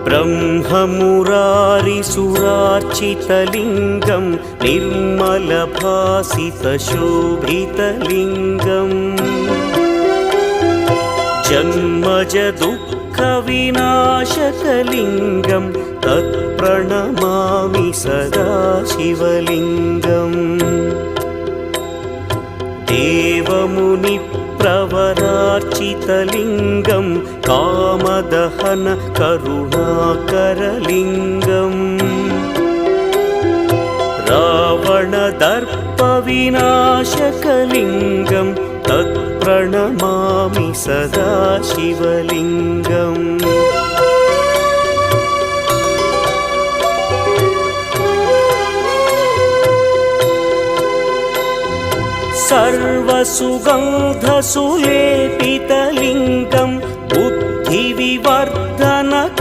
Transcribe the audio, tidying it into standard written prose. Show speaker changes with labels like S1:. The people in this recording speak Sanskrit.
S1: ब्रह्ममुरारिसुरार्चितलिङ्गं निर्मलभासितशोभितलिङ्गम् जन्मजदुःखविनाशकलिङ्गं तत्प्रणमामि सदा शिवलिङ्गम् देवमुनिप्रवरार्चितलिङ्गं कामदहन करुणाकरलिङ्गम् रावणदर्पविनाशकलिङ्गं तत्प्रणमामि सदा शिवलिङ्गम् सर्वसुगन्धसुलेपितलिङ्गं